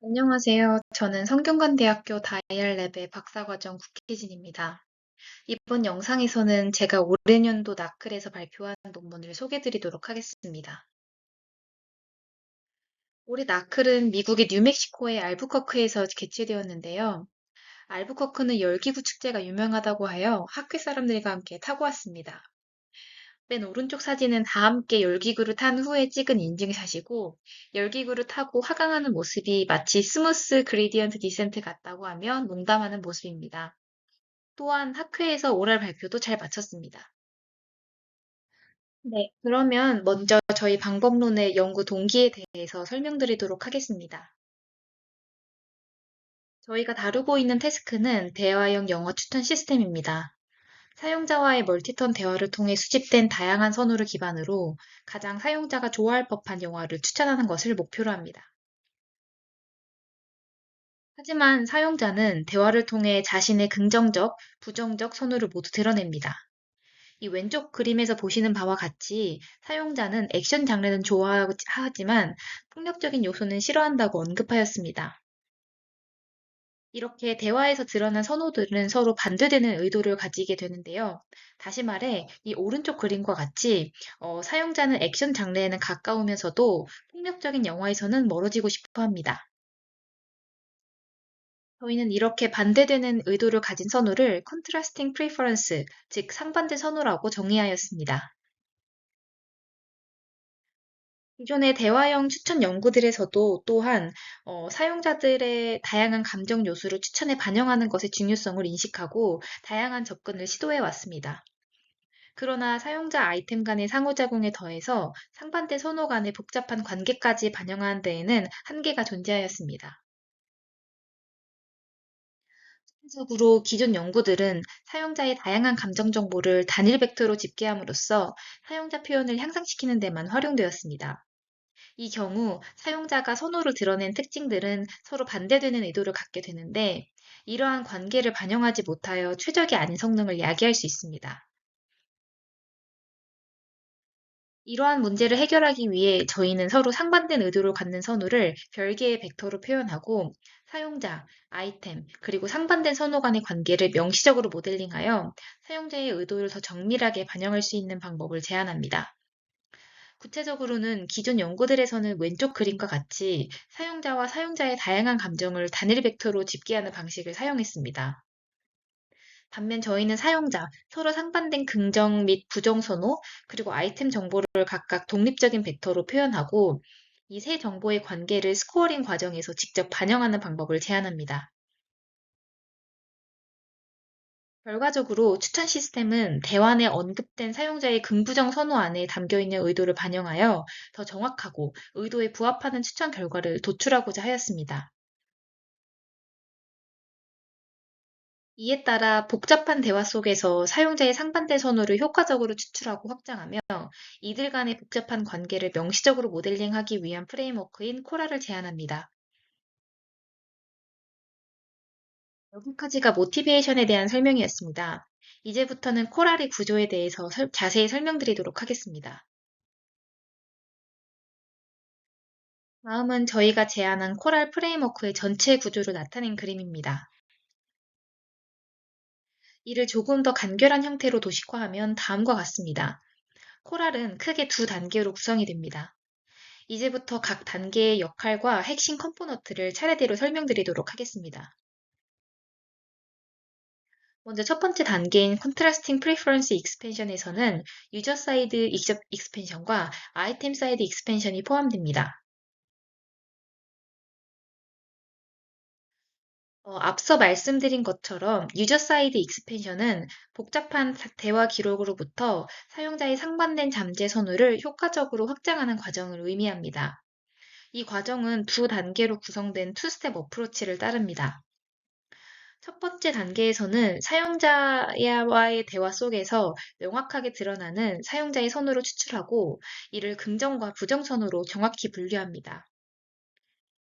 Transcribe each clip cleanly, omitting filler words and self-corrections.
안녕하세요. 저는 성균관대학교 다이알랩의 박사과정 국희진입니다. 이번 영상에서는 제가 올해 년도 나클에서 발표한 논문을 소개드리도록 하겠습니다. 올해 나클은 미국의 뉴멕시코의 알부커크에서 개최되었는데요. 알부커크는 열기구 축제가 유명하다고 하여 학회 사람들과 함께 타고 왔습니다. 맨 오른쪽 사진은 다 함께 열기구를 탄 후에 찍은 인증샷이고, 열기구를 타고 하강하는 모습이 마치 스무스 그레디언트 디센트 같다고 하며 농담하는 모습입니다. 또한 학회에서 오랄 발표도 잘 마쳤습니다. 네, 그러면 먼저 저희 방법론의 연구 동기에 대해서 설명드리도록 하겠습니다. 저희가 다루고 있는 태스크는 대화형 영어 추천 시스템입니다. 사용자와의 멀티턴 대화를 통해 수집된 다양한 선호를 기반으로 가장 사용자가 좋아할 법한 영화를 추천하는 것을 목표로 합니다. 하지만 사용자는 대화를 통해 자신의 긍정적, 부정적 선호를 모두 드러냅니다. 이 왼쪽 그림에서 보시는 바와 같이 사용자는 액션 장르는 좋아하지만 폭력적인 요소는 싫어한다고 언급하였습니다. 이렇게 대화에서 드러난 선호들은 서로 반대되는 의도를 가지게 되는데요. 다시 말해, 이 오른쪽 그림과 같이 사용자는 액션 장르에는 가까우면서도 폭력적인 영화에서는 멀어지고 싶어 합니다. 저희는 이렇게 반대되는 의도를 가진 선호를 contrasting preference, 즉 상반된 선호라고 정의하였습니다. 기존의 대화형 추천 연구들에서도 또한 사용자들의 다양한 감정 요소를 추천에 반영하는 것의 중요성을 인식하고 다양한 접근을 시도해 왔습니다. 그러나 사용자 아이템 간의 상호작용에 더해서 상반된 선호 간의 복잡한 관계까지 반영하는 데에는 한계가 존재하였습니다. 실질적으로 기존 연구들은 사용자의 다양한 감정 정보를 단일 벡터로 집계함으로써 사용자 표현을 향상시키는 데만 활용되었습니다. 이 경우 사용자가 선호를 드러낸 특징들은 서로 반대되는 의도를 갖게 되는데, 이러한 관계를 반영하지 못하여 최적이 아닌 성능을 야기할 수 있습니다. 이러한 문제를 해결하기 위해 저희는 서로 상반된 의도를 갖는 선호를 별개의 벡터로 표현하고 사용자, 아이템, 그리고 상반된 선호 간의 관계를 명시적으로 모델링하여 사용자의 의도를 더 정밀하게 반영할 수 있는 방법을 제안합니다. 구체적으로는 기존 연구들에서는 왼쪽 그림과 같이 사용자와 사용자의 다양한 감정을 단일 벡터로 집계하는 방식을 사용했습니다. 반면 저희는 사용자, 서로 상반된 긍정 및 부정 선호, 그리고 아이템 정보를 각각 독립적인 벡터로 표현하고 이 세 정보의 관계를 스코어링 과정에서 직접 반영하는 방법을 제안합니다. 결과적으로 추천 시스템은 대화 내 언급된 사용자의 긍부정 선호 안에 담겨 있는 의도를 반영하여 더 정확하고 의도에 부합하는 추천 결과를 도출하고자 하였습니다. 이에 따라 복잡한 대화 속에서 사용자의 상반된 선호를 효과적으로 추출하고 확장하며 이들 간의 복잡한 관계를 명시적으로 모델링하기 위한 프레임워크인 코라를 제안합니다. 여기까지가 모티베이션에 대한 설명이었습니다. 이제부터는 코랄의 구조에 대해서 자세히 설명드리도록 하겠습니다. 다음은 저희가 제안한 코랄 프레임워크의 전체 구조를 나타낸 그림입니다. 이를 조금 더 간결한 형태로 도식화하면 다음과 같습니다. 코랄은 크게 두 단계로 구성이 됩니다. 이제부터 각 단계의 역할과 핵심 컴포넌트를 차례대로 설명드리도록 하겠습니다. 먼저 첫 번째 단계인 Contrasting Preference Expansion에서는 유저 사이드 익스펜션과 아이템 사이드 익스펜션이 포함됩니다. 앞서 말씀드린 것처럼 유저 사이드 익스펜션은 복잡한 대화 기록으로부터 사용자의 상반된 잠재 선호를 효과적으로 확장하는 과정을 의미합니다. 이 과정은 두 단계로 구성된 투스텝 어프로치를 따릅니다. 첫 번째 단계에서는 사용자와의 대화 속에서 명확하게 드러나는 사용자의 선호를 추출하고 이를 긍정과 부정 선호로 정확히 분류합니다.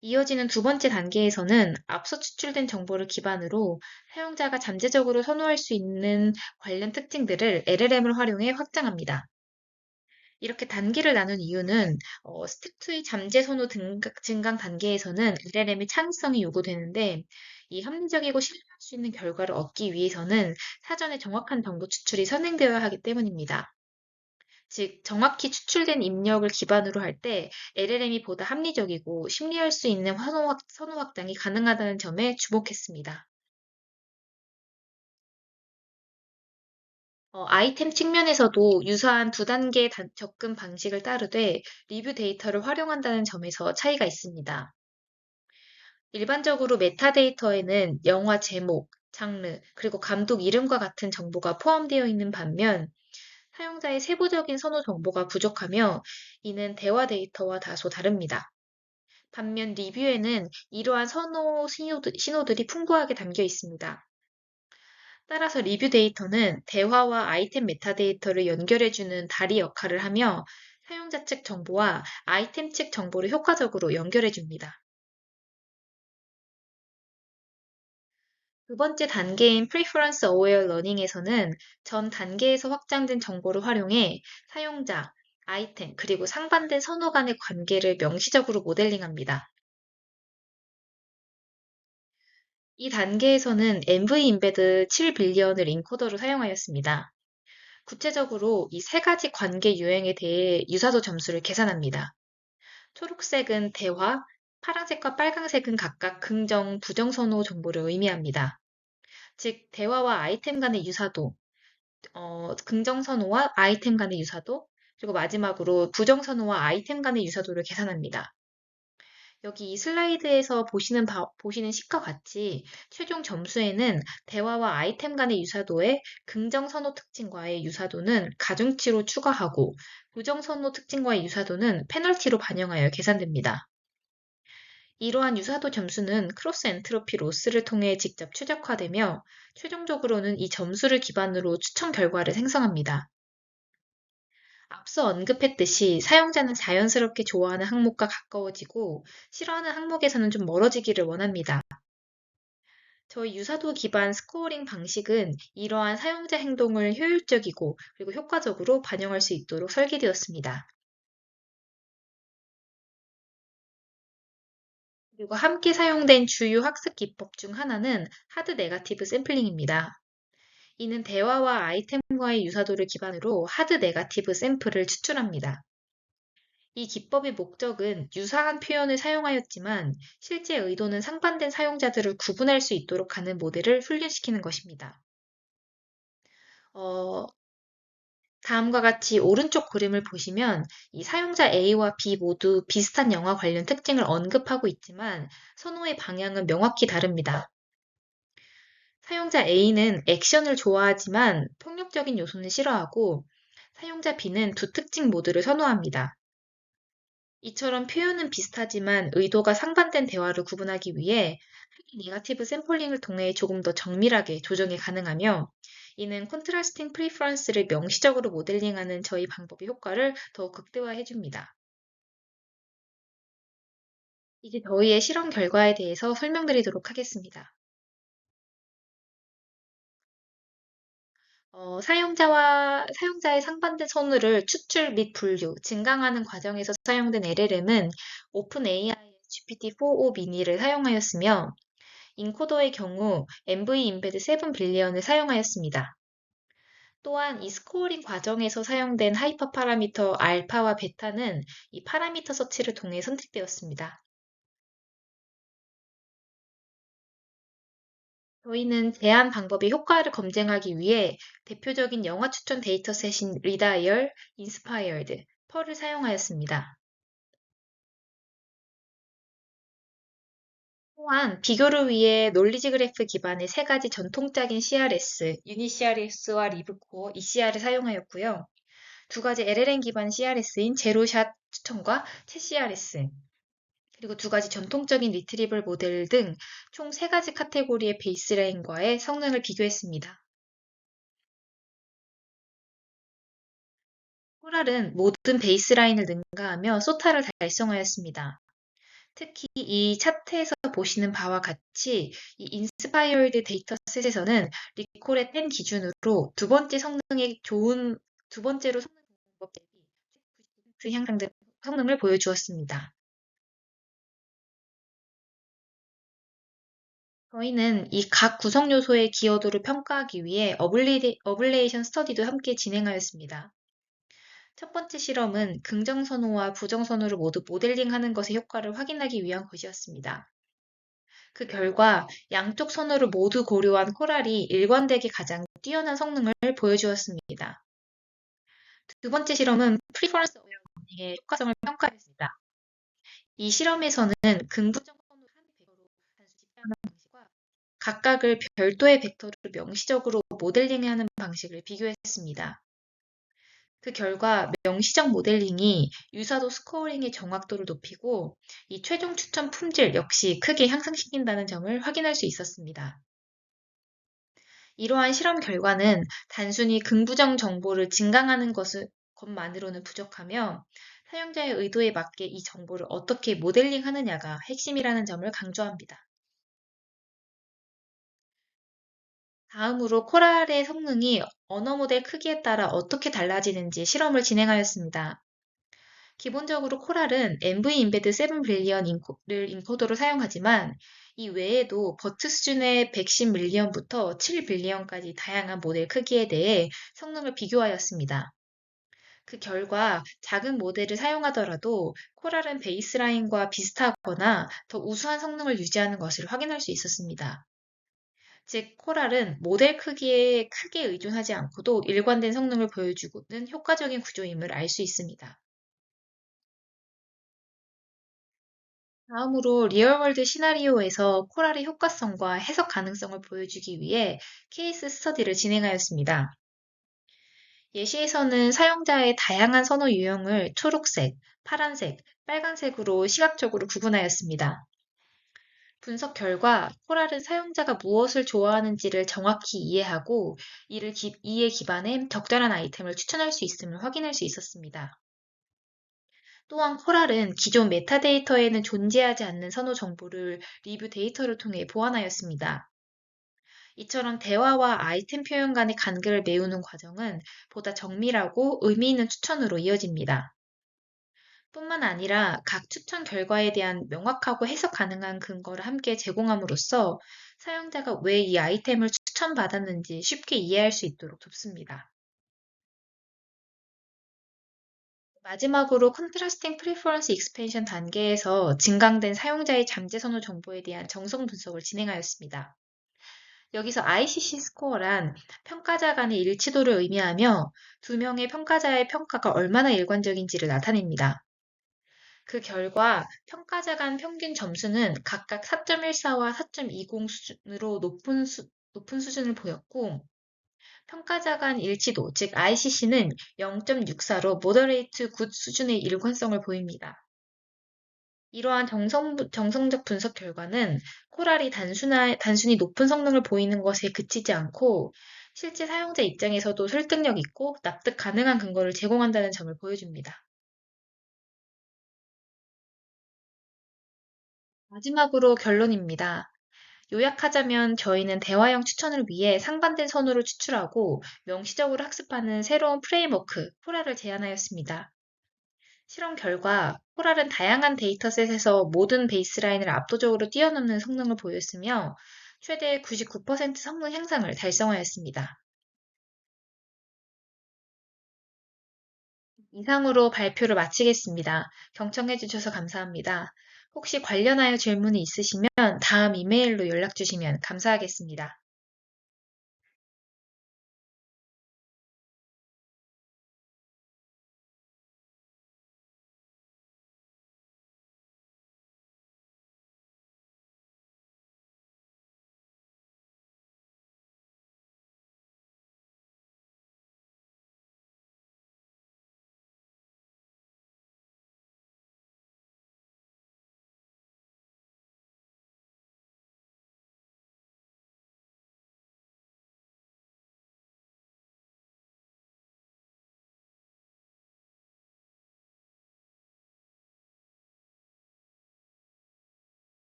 이어지는 두 번째 단계에서는 앞서 추출된 정보를 기반으로 사용자가 잠재적으로 선호할 수 있는 관련 특징들을 LLM을 활용해 확장합니다. 이렇게 단계를 나눈 이유는 스텝 2의 잠재 선호 증강 단계에서는 LLM의 창의성이 요구되는데 이 합리적이고 신뢰할 수 있는 결과를 얻기 위해서는 사전에 정확한 정보 추출이 선행되어야 하기 때문입니다. 즉, 정확히 추출된 입력을 기반으로 할 때 LLM이 보다 합리적이고 심리할 수 있는 선호 확장이 가능하다는 점에 주목했습니다. 아이템 측면에서도 유사한 두 단계 접근 방식을 따르되 리뷰 데이터를 활용한다는 점에서 차이가 있습니다. 일반적으로 메타데이터에는 영화 제목, 장르, 그리고 감독 이름과 같은 정보가 포함되어 있는 반면 사용자의 세부적인 선호 정보가 부족하며 이는 대화 데이터와 다소 다릅니다. 반면 리뷰에는 이러한 선호 신호들이 풍부하게 담겨 있습니다. 따라서 리뷰 데이터는 대화와 아이템 메타데이터를 연결해주는 다리 역할을 하며 사용자 측 정보와 아이템 측 정보를 효과적으로 연결해줍니다. 두 번째 단계인 Preference Aware Learning에서는 전 단계에서 확장된 정보를 활용해 사용자, 아이템, 그리고 상반된 선호 간의 관계를 명시적으로 모델링합니다. 이 단계에서는 MV 임베드 7빌리언을 인코더로 사용하였습니다. 구체적으로 이 세 가지 관계 유형에 대해 유사도 점수를 계산합니다. 초록색은 대화, 파란색과 빨강색은 각각 긍정, 부정 선호 정보를 의미합니다. 즉, 대화와 아이템 간의 유사도, 긍정 선호와 아이템 간의 유사도, 그리고 마지막으로 부정 선호와 아이템 간의 유사도를 계산합니다. 여기 이 슬라이드에서 보시는 식과 같이 최종 점수에는 대화와 아이템 간의 유사도에 긍정 선호 특징과의 유사도는 가중치로 추가하고 부정 선호 특징과의 유사도는 페널티로 반영하여 계산됩니다. 이러한 유사도 점수는 크로스 엔트로피 로스를 통해 직접 최적화되며 최종적으로는 이 점수를 기반으로 추천 결과를 생성합니다. 앞서 언급했듯이 사용자는 자연스럽게 좋아하는 항목과 가까워지고 싫어하는 항목에서는 좀 멀어지기를 원합니다. 저희 유사도 기반 스코어링 방식은 이러한 사용자 행동을 효율적이고 그리고 효과적으로 반영할 수 있도록 설계되었습니다. 그리고 함께 사용된 주요 학습 기법 중 하나는 하드 네거티브 샘플링입니다. 이는 대화와 아이템과의 유사도를 기반으로 하드 네거티브 샘플을 추출합니다. 이 기법의 목적은 유사한 표현을 사용하였지만 실제 의도는 상반된 사용자들을 구분할 수 있도록 하는 모델을 훈련시키는 것입니다. 어, 다음과 같이 오른쪽 그림을 보시면 이 사용자 A와 B 모두 비슷한 영화 관련 특징을 언급하고 있지만 선호의 방향은 명확히 다릅니다. 사용자 A는 액션을 좋아하지만 폭력적인 요소는 싫어하고 사용자 B는 두 특징 모두를 선호합니다. 이처럼 표현은 비슷하지만 의도가 상반된 대화를 구분하기 위해 네거티브 샘플링을 통해 조금 더 정밀하게 조정이 가능하며 이는 컨트라스팅 프리퍼런스를 명시적으로 모델링하는 저희 방법의 효과를 더욱 극대화해 줍니다. 이제 저희의 실험 결과에 대해서 설명드리도록 하겠습니다. 사용자의 상반된 선호를 추출 및 분류, 증강하는 과정에서 사용된 LLM은 오픈AI의 GPT-4o 미니를 사용하였으며 인코더의 경우 MV 임베드 7 빌리언을 사용하였습니다. 또한 이 스코어링 과정에서 사용된 하이퍼 파라미터 알파와 베타는 이 파라미터 서치를 통해 선택되었습니다. 저희는 제한 방법의 효과를 검증하기 위해 대표적인 영화 추천 데이터셋인 리다이얼, 인스파이어드, 펄을 사용하였습니다. 또한 비교를 위해 논리지 그래프 기반의 세 가지 전통적인 CRS, 유니CRS와 리브코어, ECR을 사용하였고요. 두 가지 LLM 기반 CRS인 제로샷 추천과 채 CRS, 그리고 두 가지 전통적인 리트리벌 모델 등 총 세 가지 카테고리의 베이스라인과의 성능을 비교했습니다. 코랄은 모든 베이스라인을 능가하며 소타를 달성하였습니다. 특히 이 차트에서 보시는 바와 같이 이 인스파이어드 데이터셋에서는 리코레 10 기준으로 두 번째로 성능 좋은 방법 대비 향상된 성능을 보여주었습니다. 저희는 이 각 구성 요소의 기여도를 평가하기 위해 어블레이션 스터디도 함께 진행하였습니다. 첫 번째 실험은 긍정 선호와 부정 선호를 모두 모델링하는 것의 효과를 확인하기 위한 것이었습니다. 그 결과 양쪽 선호를 모두 고려한 코랄이 일관되게 가장 뛰어난 성능을 보여주었습니다. 두 번째 실험은 프리퍼런스 어웨어의 효과성을 평가했습니다. 이 실험에서는 긍부정 선호를 한 벡터로 단수 집계하는 방식과 각각을 별도의 벡터로 명시적으로 모델링하는 방식을 비교했습니다. 그 결과 명시적 모델링이 유사도 스코어링의 정확도를 높이고 이 최종 추천 품질 역시 크게 향상시킨다는 점을 확인할 수 있었습니다. 이러한 실험 결과는 단순히 긍부정 정보를 증강하는 것만으로는 부족하며 사용자의 의도에 맞게 이 정보를 어떻게 모델링하느냐가 핵심이라는 점을 강조합니다. 다음으로 코랄의 성능이 언어 모델 크기에 따라 어떻게 달라지는지 실험을 진행하였습니다. 기본적으로 코랄은 MV 임베드 7 빌리언 를 인코더로 사용하지만 이 외에도 버트 수준의 110 밀리언부터 7 빌리언까지 다양한 모델 크기에 대해 성능을 비교하였습니다. 그 결과 작은 모델을 사용하더라도 코랄은 베이스라인과 비슷하거나 더 우수한 성능을 유지하는 것을 확인할 수 있었습니다. 즉, 코랄은 모델 크기에 크게 의존하지 않고도 일관된 성능을 보여주는 효과적인 구조임을 알 수 있습니다. 다음으로 리얼월드 시나리오에서 코랄의 효과성과 해석 가능성을 보여주기 위해 케이스 스터디를 진행하였습니다. 예시에서는 사용자의 다양한 선호 유형을 초록색, 파란색, 빨간색으로 시각적으로 구분하였습니다. 분석 결과 코랄은 사용자가 무엇을 좋아하는지를 정확히 이해하고 이에 기반해 적절한 아이템을 추천할 수 있음을 확인할 수 있었습니다. 또한 코랄은 기존 메타데이터에는 존재하지 않는 선호 정보를 리뷰 데이터를 통해 보완하였습니다. 이처럼 대화와 아이템 표현 간의 간극을 메우는 과정은 보다 정밀하고 의미 있는 추천으로 이어집니다. 뿐만 아니라 각 추천 결과에 대한 명확하고 해석 가능한 근거를 함께 제공함으로써 사용자가 왜 이 아이템을 추천받았는지 쉽게 이해할 수 있도록 돕습니다. 마지막으로 컨트라스팅 프리퍼런스 익스펜션 단계에서 증강된 사용자의 잠재 선호 정보에 대한 정성 분석을 진행하였습니다. 여기서 ICC 스코어란 평가자 간의 일치도를 의미하며 두 명의 평가자의 평가가 얼마나 일관적인지를 나타냅니다. 그 결과 평가자 간 평균 점수는 각각 4.14와 4.20 수준으로 높은 수준을 보였고, 평가자 간 일치도, 즉 ICC는 0.64로 모더레이트 굿 수준의 일관성을 보입니다. 이러한 정성적 분석 결과는 코랄이 단순히 높은 성능을 보이는 것에 그치지 않고 실제 사용자 입장에서도 설득력 있고 납득 가능한 근거를 제공한다는 점을 보여줍니다. 마지막으로 결론입니다. 요약하자면 저희는 대화형 추천을 위해 상반된 선호를 추출하고 명시적으로 학습하는 새로운 프레임워크, 포라를 제안하였습니다. 실험 결과 코랄은 다양한 데이터셋에서 모든 베이스라인을 압도적으로 뛰어넘는 성능을 보였으며 최대 99% 성능 향상을 달성하였습니다. 이상으로 발표를 마치겠습니다. 경청해 주셔서 감사합니다. 혹시 관련하여 질문이 있으시면 다음 이메일로 연락 주시면 감사하겠습니다.